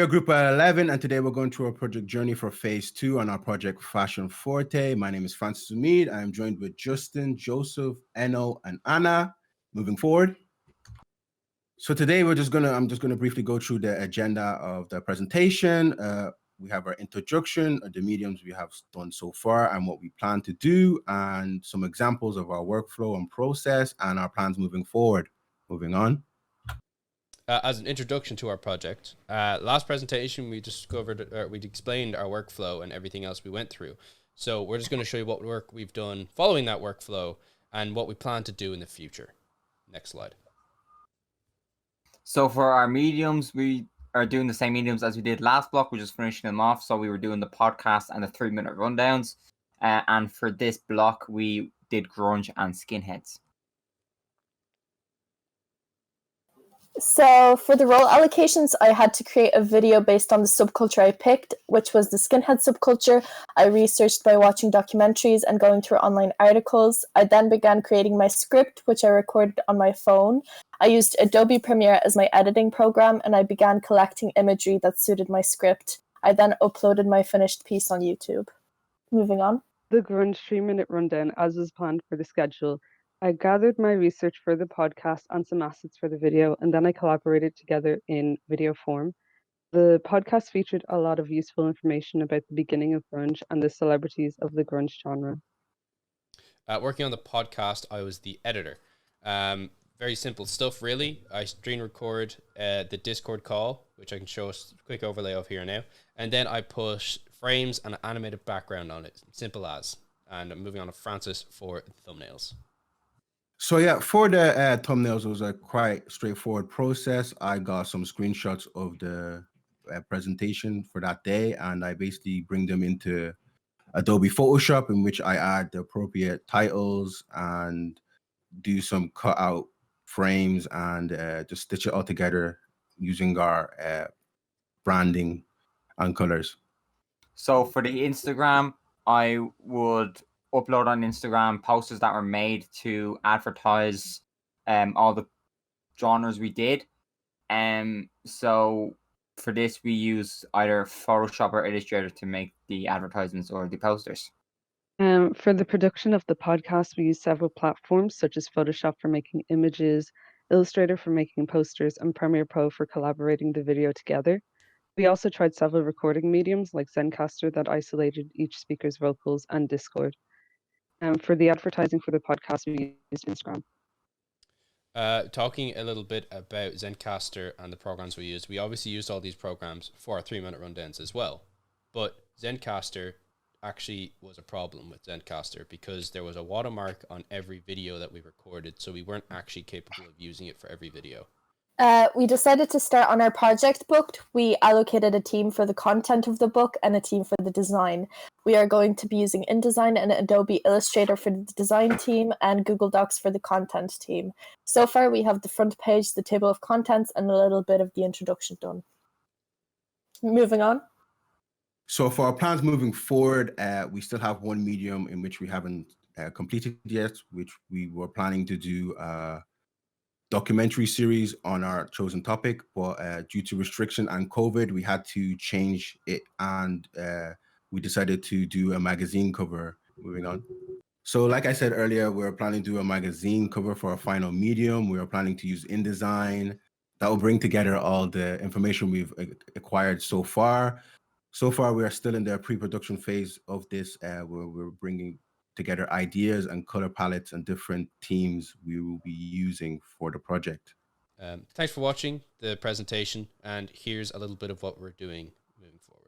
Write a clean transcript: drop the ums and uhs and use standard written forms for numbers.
a group of 11, and today we're going through our project journey for phase 2 on our project Fashion Forte. My name is Francis Umid. I am joined with Justin, Joseph, Eno, and Anna. Moving forward. So today I'm just gonna briefly go through the agenda of the presentation. We have our introduction, the mediums we have done so far and what we plan to do, and some examples of our workflow and process and our plans moving forward. Moving on. As an introduction to our project, last presentation we explained our workflow and everything else we went through. So we're just going to show you what work we've done following that workflow and what we plan to do in the future. Next slide. So for our mediums, we are doing the same mediums as we did last block. We're just finishing them off. So we were doing the podcast and the 3-minute rundowns. And for this block, we did grunge and skinheads. So for the role allocations, I had to create a video based on the subculture I picked, which was the skinhead subculture. I researched by watching documentaries and going through online articles. I then began creating my script, which I recorded on my phone. I used Adobe Premiere as my editing program, and I began collecting imagery that suited my script. I then uploaded my finished piece on YouTube. Moving on. The grunge 3-minute rundown, as was planned for the schedule. I gathered my research for the podcast and some assets for the video, and then I collaborated together in video form. The podcast featured a lot of useful information about the beginning of grunge and the celebrities of the grunge genre. Working on the podcast, I was the editor. Very simple stuff, really. I screen record the Discord call, which I can show us a quick overlay of here now. And then I put frames and an animated background on it. Simple as. And I'm moving on to Francis for thumbnails. So yeah, for the thumbnails, it was a quite straightforward process. I got some screenshots of the presentation for that day, and I basically bring them into Adobe Photoshop, in which I add the appropriate titles and do some cutout frames and just stitch it all together using our branding and colors. So for the Instagram, I would upload on Instagram posters that were made to advertise all the genres we did. So for this, we use either Photoshop or Illustrator to make the advertisements or the posters. For the production of the podcast, we use several platforms such as Photoshop for making images, Illustrator for making posters, and Premiere Pro for collaborating the video together. We also tried several recording mediums like Zencaster that isolated each speaker's vocals, and Discord. For the advertising for the podcast, we used Instagram. Talking a little bit about Zencaster and the programs we used, we obviously used all these programs for our 3-minute rundowns as well. But Zencaster actually was a problem with Zencaster because there was a watermark on every video that we recorded, so we weren't actually capable of using it for every video. We decided to start on our project book. We allocated a team for the content of the book and a team for the design. We are going to be using InDesign and Adobe Illustrator for the design team and Google Docs for the content team. So far, we have the front page, the table of contents, and a little bit of the introduction done. Moving on. So for our plans moving forward, we still have one medium in which we haven't completed yet, which we were planning to do documentary series on our chosen topic, but due to restriction and COVID, we had to change it, and we decided to do a magazine cover. Moving on. So like I said earlier, we're planning to do a magazine cover for our final medium. We are planning to use InDesign. That will bring together all the information we've acquired so far. So far, we are still in the pre-production phase of this, where we're bringing together ideas and color palettes and different themes we will be using for the project. Thanks for watching the presentation, and here's a little bit of what we're doing moving forward.